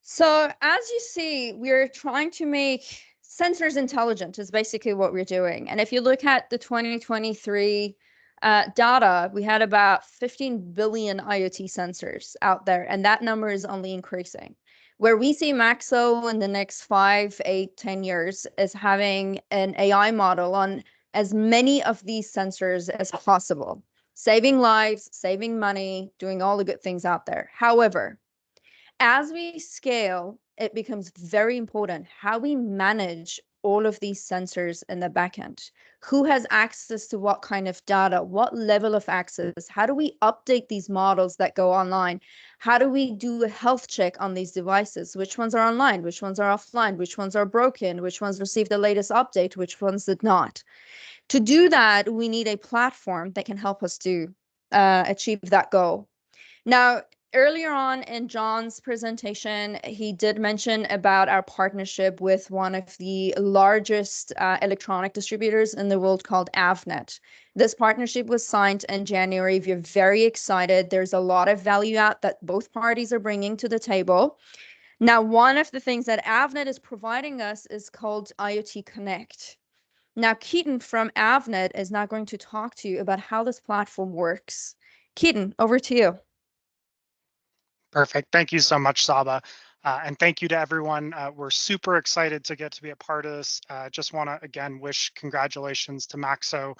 So as you see, we're trying to make sensors intelligent is basically what we're doing. And if you look at the 2023 data, we had about 15 billion IoT sensors out there, and that number is only increasing. Where we see MACSO in the next 5, 8, 10 years is having an AI model on as many of these sensors as possible, saving lives, saving money, doing all the good things out there. However, as we scale, it becomes very important how we manage all of these sensors in the backend. Who has access to what kind of data? What level of access? How do we update these models that go online? How do we do a health check on these devices? Which ones are online? Which ones are offline? Which ones are broken? Which ones received the latest update? Which ones did not? To do that, we need a platform that can help us to achieve that goal. Now, earlier on in John's presentation, he did mention about our partnership with one of the largest electronic distributors in the world called AVNET. This partnership was signed in January. We're very excited. There's a lot of value out that both parties are bringing to the table. Now, one of the things that AVNET is providing us is called IoT Connect. Now, Keaton from AVNET is now going to talk to you about how this platform works. Keaton, over to you. Perfect. Thank you so much, Saba. And thank you to everyone. We're super excited to get to be a part of this. Just want to, again, wish congratulations to MACSO.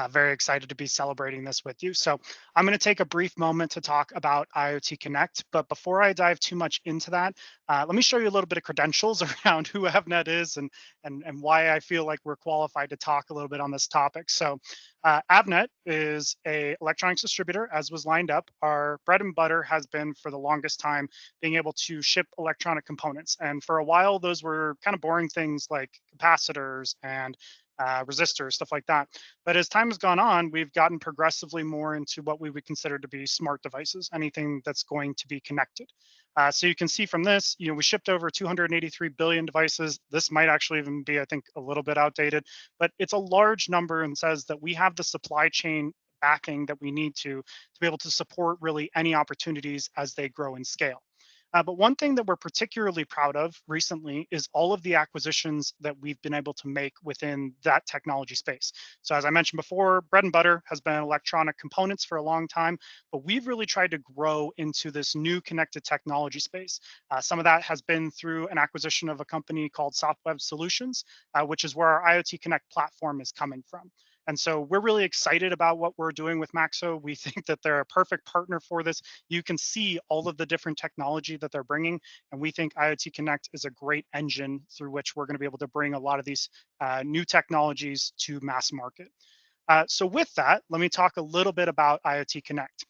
Very excited to be celebrating this with you. So I'm going to take a brief moment to talk about IoT Connect. But before I dive too much into that, let me show you a little bit of credentials around who AVNET is and why I feel like we're qualified to talk a little bit on this topic. So AVNET is a electronics distributor, as was lined up. Our bread and butter has been for the longest time being able to ship electronic components. And for a while, those were kind of boring things like capacitors and resistors, stuff like that. But as time has gone on, we've gotten progressively more into what we would consider to be smart devices, anything that's going to be connected. So you can see from this, we shipped over 283 billion devices. This might actually even be, I think, a little bit outdated, but it's a large number and says that we have the supply chain backing that we need to be able to support really any opportunities as they grow and scale. But one thing that we're particularly proud of recently is all of the acquisitions that we've been able to make within that technology space. So as I mentioned before, bread and butter has been electronic components for a long time, but we've really tried to grow into this new connected technology space. Some of that has been through an acquisition of a company called SoftWeb Solutions, which is where our IoT Connect platform is coming from. And so we're really excited about what we're doing with MACSO. We think that they're a perfect partner for this. You can see all of the different technology that they're bringing. And we think IoT Connect is a great engine through which we're going to be able to bring a lot of these new technologies to mass market. So with that, let me talk a little bit about IoT Connect.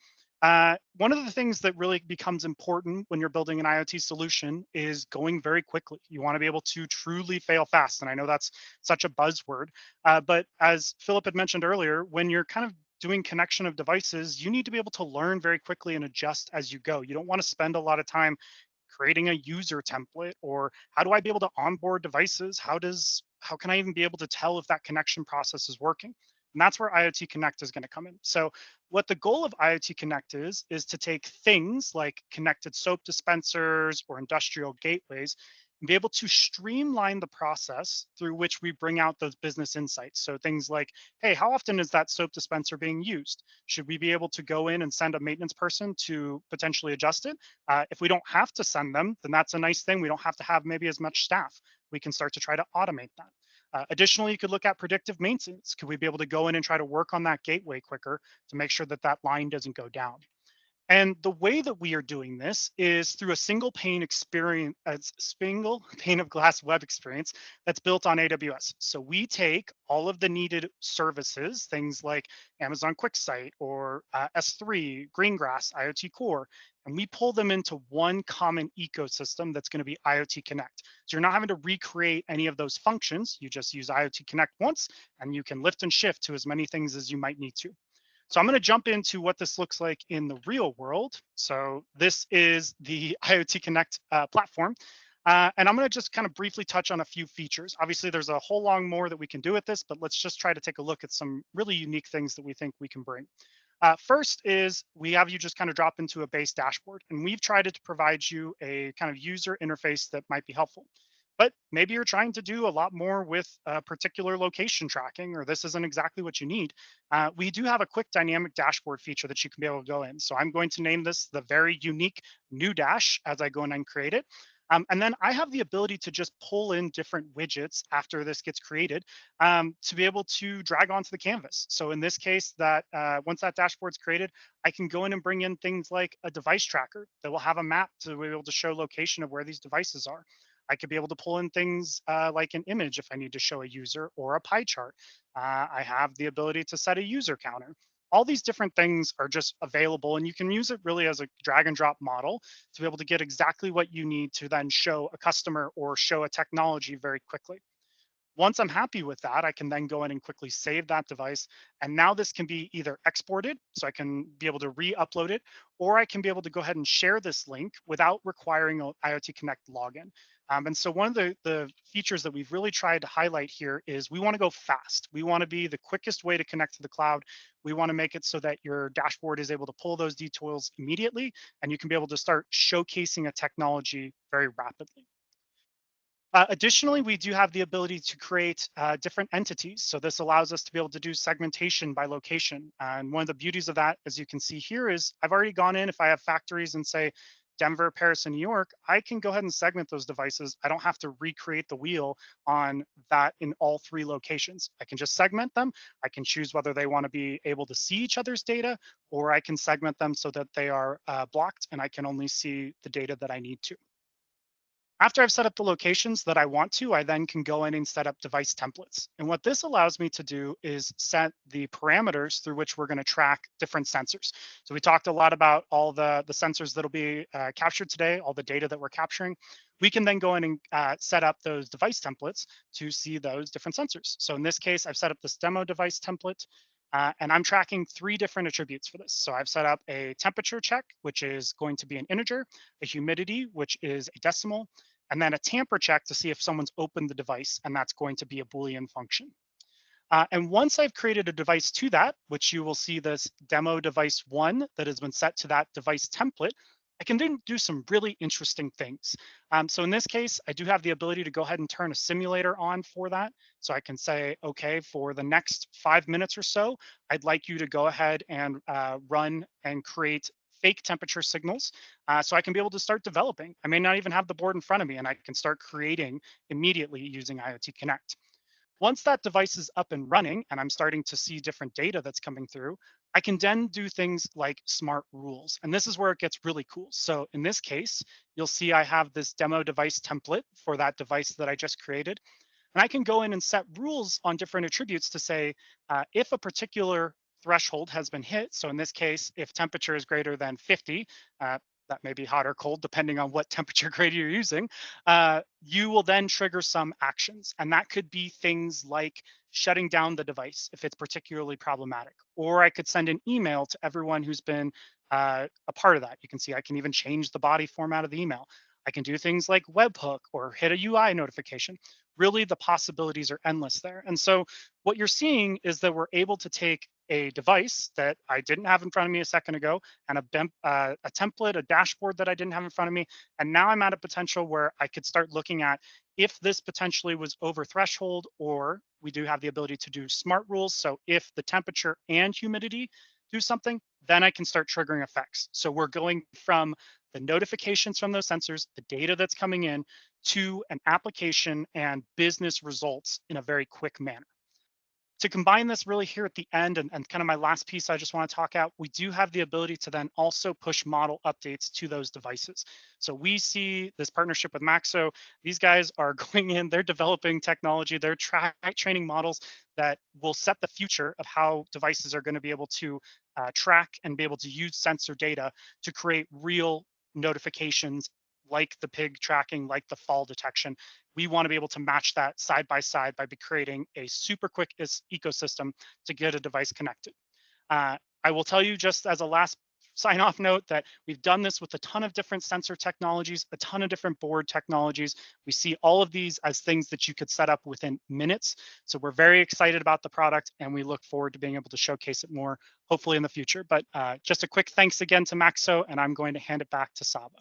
One of the things that really becomes important when you're building an IoT solution is going very quickly. You want to be able to truly fail fast. And I know that's such a buzzword, but as Philip had mentioned earlier, when you're kind of doing connection of devices, you need to be able to learn very quickly and adjust as you go. You don't want to spend a lot of time creating a user template, or how do I be able to onboard devices? How can I even be able to tell if that connection process is working? And that's where IoT Connect is going to come in. So what the goal of IoT Connect is to take things like connected soap dispensers or industrial gateways and be able to streamline the process through which we bring out those business insights. So things like, hey, how often is that soap dispenser being used? Should we be able to go in and send a maintenance person to potentially adjust it? If we don't have to send them, then that's a nice thing. We don't have to have maybe as much staff. We can start to try to automate that. Additionally, you could look at predictive maintenance. Could we be able to go in and try to work on that gateway quicker to make sure that that line doesn't go down? And the way that we are doing this is through a single pane experience, a single pane of glass web experience that's built on AWS. So we take all of the needed services, things like Amazon QuickSight or S3, Greengrass, IoT Core, and we pull them into one common ecosystem that's going to be IoT Connect. So you're not having to recreate any of those functions. You just use IoT Connect once, and you can lift and shift to as many things as you might need to. So I'm going to jump into what this looks like in the real world. So this is the IoT Connect platform. And I'm going to just kind of briefly touch on a few features. Obviously, there's a whole lot more that we can do with this, but let's just try to take a look at some really unique things that we think we can bring. First is we have you just kind of drop into a base dashboard, and we've tried to provide you a kind of user interface that might be helpful. But maybe you're trying to do a lot more with particular location tracking, or this isn't exactly what you need. We do have a quick dynamic dashboard feature that you can be able to go in. So I'm going to name this the very unique new dash as I go in and create it. And then I have the ability to just pull in different widgets after this gets created to be able to drag onto the canvas. So in this case, that once that dashboard's created, I can go in and bring in things like a device tracker that will have a map to be able to show location of where these devices are. I could be able to pull in things like an image if I need to show a user or a pie chart. I have the ability to set a user counter. All these different things are just available, and you can use it really as a drag and drop model to be able to get exactly what you need to then show a customer or show a technology very quickly. Once I'm happy with that, I can then go in and quickly save that device. And now this can be either exported, so I can be able to re-upload it, or I can be able to go ahead and share this link without requiring an IoT Connect login. And so one of the features that we've really tried to highlight here is we want to go fast. We want to be the quickest way to connect to the cloud. We want to make it so that your dashboard is able to pull those details immediately, and you can be able to start showcasing a technology very rapidly. Additionally, we do have the ability to create different entities. So this allows us to be able to do segmentation by location. And one of the beauties of that, as you can see here, is I've already gone in. If I have factories in, say, Denver, Paris, and New York, I can go ahead and segment those devices. I don't have to recreate the wheel on that in all three locations. I can just segment them. I can choose whether they want to be able to see each other's data, or I can segment them so that they are blocked and I can only see the data that I need to. After I've set up the locations that I want to, I then can go in and set up device templates. And what this allows me to do is set the parameters through which we're going to track different sensors. So we talked a lot about all the sensors that'll be captured today, all the data that we're capturing. We can then go in and set up those device templates to see those different sensors. So in this case, I've set up this demo device template. And I'm tracking three different attributes for this. So I've set up a temperature check, which is going to be an integer, a humidity, which is a decimal, and then a tamper check to see if someone's opened the device, and that's going to be a Boolean function. And once I've created a device to that, which you will see this demo device one that has been set to that device template, I can then do some really interesting things. So in this case, I do have the ability to go ahead and turn a simulator on for that. So I can say, okay, for the next 5 minutes or so, I'd like you to go ahead and run and create fake temperature signals so I can be able to start developing. I may not even have the board in front of me, and I can start creating immediately using IoT Connect. Once that device is up and running and I'm starting to see different data that's coming through, I can then do things like smart rules. And this is where it gets really cool. So in this case, you'll see I have this demo device template for that device that I just created. And I can go in and set rules on different attributes to say if a particular threshold has been hit. So in this case, if temperature is greater than 50, that may be hot or cold depending on what temperature grade you're using, you will then trigger some actions. And that could be things like shutting down the device if it's particularly problematic. Or I could send an email to everyone who's been a part of that. You can see I can even change the body format of the email. I can do things like webhook or hit a UI notification. Really, the possibilities are endless there. And so what you're seeing is that we're able to take a device that I didn't have in front of me a second ago and a template, a dashboard that I didn't have in front of me. And now I'm at a potential where I could start looking at if this potentially was over threshold, or we do have the ability to do smart rules. So if the temperature and humidity do something, then I can start triggering effects. So we're going from the notifications from those sensors, the data that's coming in, to an application and business results in a very quick manner. To combine this really here at the end, and kind of my last piece I just want to talk out, we do have the ability to then also push model updates to those devices. So we see this partnership with MACSO. These guys are going in, they're developing technology, they're training models that will set the future of how devices are going to be able to track and be able to use sensor data to create real notifications like the pig tracking, like the fall detection. We want to be able to match that side by side by creating a super quick ecosystem to get a device connected. I will tell you just as a last sign off note that we've done this with a ton of different sensor technologies, a ton of different board technologies. We see all of these as things that you could set up within minutes. So we're very excited about the product, and we look forward to being able to showcase it more, hopefully in the future. But just a quick thanks again to MACSO, and I'm going to hand it back to Saba.